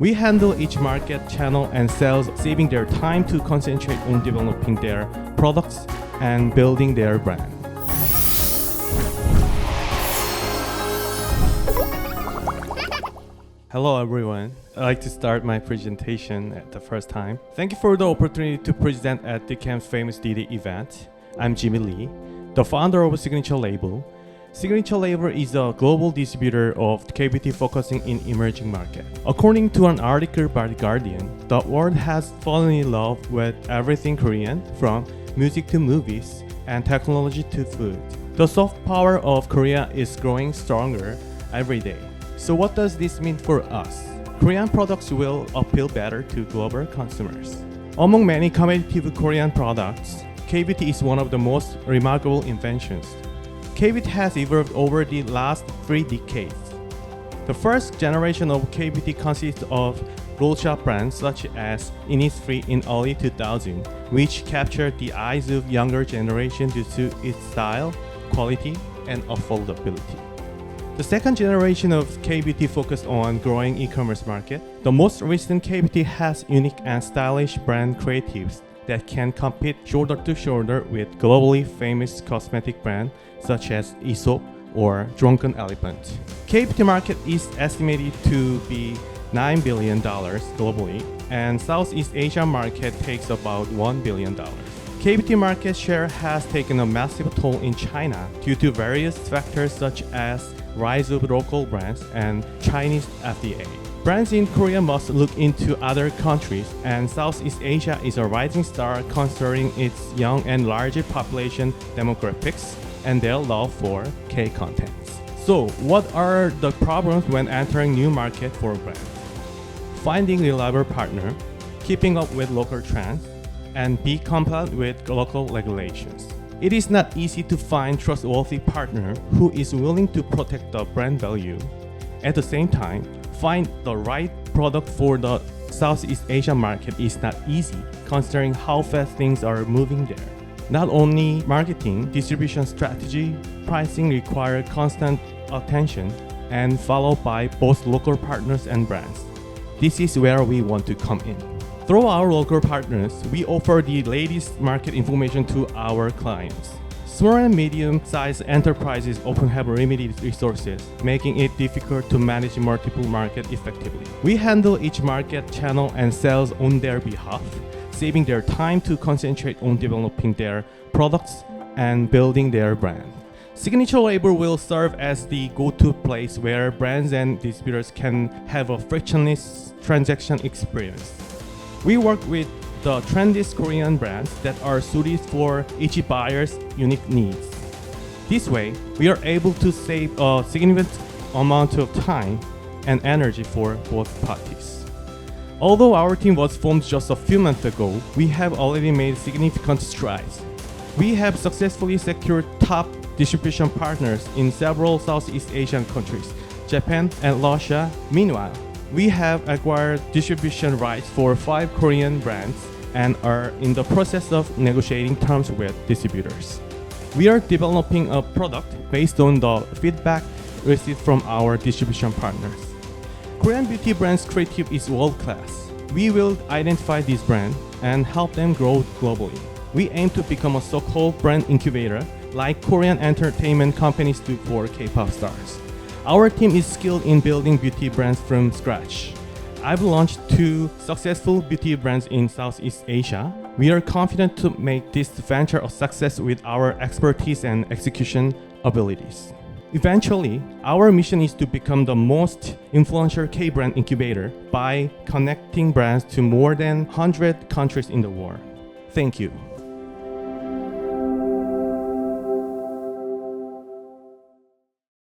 We handle each market, channel, and sales, saving their time to concentrate on developing their products and building their brand. Hello everyone. I'd like to start my presentation at the first time. Thank you for the opportunity to present at Decam's famous D-Day event. I'm Jimmy Lee, the founder of Signaturelébrel. Signaturelébrel is a global distributor of KBT focusing in emerging markets. According to an article by The Guardian, the world has fallen in love with everything Korean, from music to movies and technology to food. The soft power of Korea is growing stronger every day. So what does this mean for us? Korean products will appeal better to global consumers. Among many competitive Korean products, KBT is one of the most remarkable inventions. KBT has evolved over the last 3 decades. The first generation of KBT consists of roll-shop brands such as Innisfree in early 2000, which captured the eyes of younger generation due to its style, quality, and affordability. The second generation of KBT focused on growing e-commerce market. The most recent KBT has unique and stylish brand creatives that can compete shoulder to shoulder with globally famous cosmetic brands such as Aesop or Drunken Elephant. KBT market is estimated to be $9 billion globally, and Southeast Asia market takes about $1 billion. KBT market share has taken a massive toll in China due to various factors such as rise of local brands and Chinese FDA. Brands in Korea must look into other countries, and Southeast Asia is a rising star considering its young and larger population demographics and their love for K-contents. So, what are the problems when entering new market for brands? Finding reliable partner, keeping up with local trends, and be compliant with local regulations. It is not easy to find trustworthy partner who is willing to protect the brand value. At the same time, find the right product for the Southeast Asia market is not easy, considering how fast things are moving there. Not only marketing, distribution strategy, pricing require constant attention and followed by both local partners and brands. This is where we want to come in. Through our local partners, we offer the latest market information to our clients. Small and medium-sized enterprises often have limited resources, making it difficult to manage multiple markets effectively. We handle each market, channel, and sales on their behalf, saving their time to concentrate on developing their products and building their brand. Signaturelébrel will serve as the go-to place where brands and distributors can have a frictionless transaction experience. We work with the trendiest Korean brands that are suited for each buyer's unique needs. This way, we are able to save a significant amount of time and energy for both parties. Although our team was formed just a few months ago, we have already made significant strides. We have successfully secured top distribution partners in several Southeast Asian countries, Japan and Russia. Meanwhile, we have acquired distribution rights for 5 Korean brands and are in the process of negotiating terms with distributors. We are developing a product based on the feedback received from our distribution partners. Korean beauty brands creative is world-class. We will identify these brands and help them grow globally. We aim to become a so-called brand incubator like Korean entertainment companies do for K-pop stars. Our team is skilled in building beauty brands from scratch. I've launched 2 successful beauty brands in Southeast Asia. We are confident to make this venture a success with our expertise and execution abilities. Eventually, our mission is to become the most influential K-brand incubator by connecting brands to more than 100 countries in the world. Thank you.